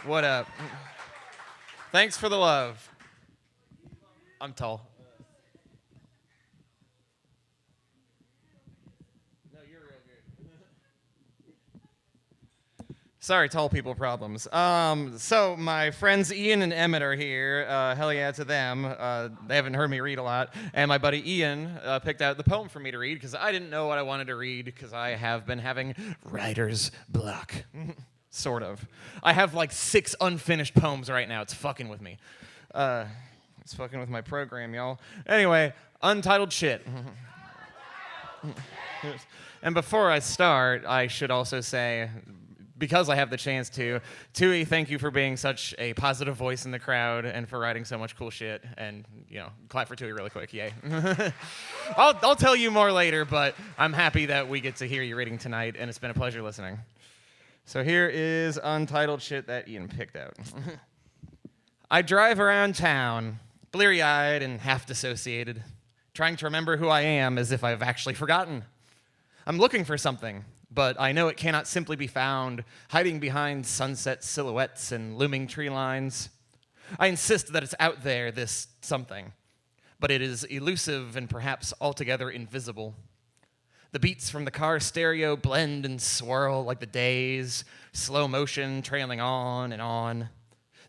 What up? Thanks for the love. I'm tall. No, you're real good. Sorry, tall people problems. So my friends Ian and Emmett are here. Hell yeah to them. They haven't heard me read a lot. And my buddy Ian picked out the poem for me to read because I didn't know what I wanted to read because I have been having writer's block. Sort of. I have like 6 unfinished poems right now. It's fucking with me. It's fucking with my program, y'all. Anyway, untitled shit. And before I start, I should also say, because I have the chance to, Tooey, thank you for being such a positive voice in the crowd and for writing so much cool shit. And, clap for Tooey really quick, yay. I'll tell you more later, but I'm happy that we get to hear you reading tonight, and it's been a pleasure listening. So here is untitled shit that Ian picked out. I drive around town, bleary-eyed and half-dissociated, trying to remember who I am as if I've actually forgotten. I'm looking for something, but I know it cannot simply be found, hiding behind sunset silhouettes and looming tree lines. I insist that it's out there, this something, but it is elusive and perhaps altogether invisible. The beats from the car stereo blend and swirl like the days, slow motion trailing on and on.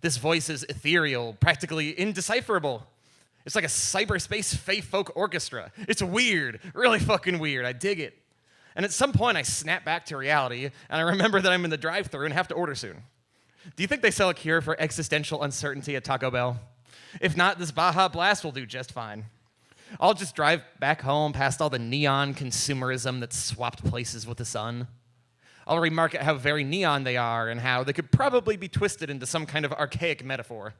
This voice is ethereal, practically indecipherable. It's like a cyberspace fae folk orchestra. It's weird, really fucking weird. I dig it. And at some point, I snap back to reality, and I remember that I'm in the drive-thru and have to order soon. Do you think they sell a cure for existential uncertainty at Taco Bell? If not, this Baja Blast will do just fine. I'll just drive back home past all the neon consumerism that's swapped places with the sun. I'll remark at how very neon they are and how they could probably be twisted into some kind of archaic metaphor.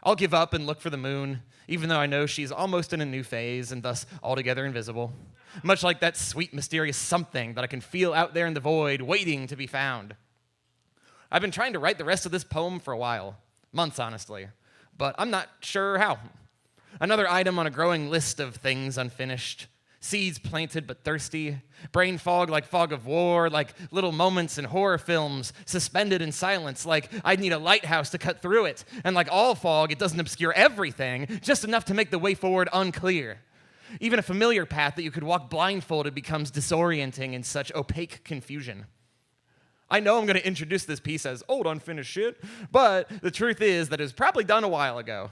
I'll give up and look for the moon, even though I know she's almost in a new phase and thus altogether invisible. Much like that sweet, mysterious something that I can feel out there in the void, waiting to be found. I've been trying to write the rest of this poem for a while. Months, honestly. But I'm not sure how. Another item on a growing list of things unfinished. Seeds planted but thirsty. Brain fog like fog of war, like little moments in horror films, suspended in silence, like I'd need a lighthouse to cut through it. And like all fog, it doesn't obscure everything, just enough to make the way forward unclear. Even a familiar path that you could walk blindfolded becomes disorienting in such opaque confusion. I know I'm going to introduce this piece as old unfinished shit, but the truth is that it was probably done a while ago.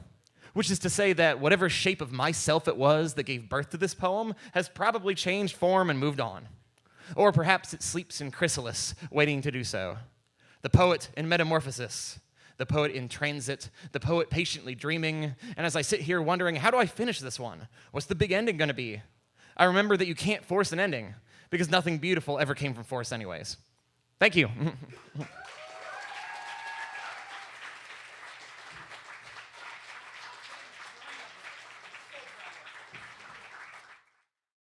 Which is to say that whatever shape of myself it was that gave birth to this poem has probably changed form and moved on. Or perhaps it sleeps in chrysalis, waiting to do so. The poet in metamorphosis, the poet in transit, the poet patiently dreaming, and as I sit here wondering, how do I finish this one? What's the big ending going to be? I remember that you can't force an ending, because nothing beautiful ever came from force anyways. Thank you.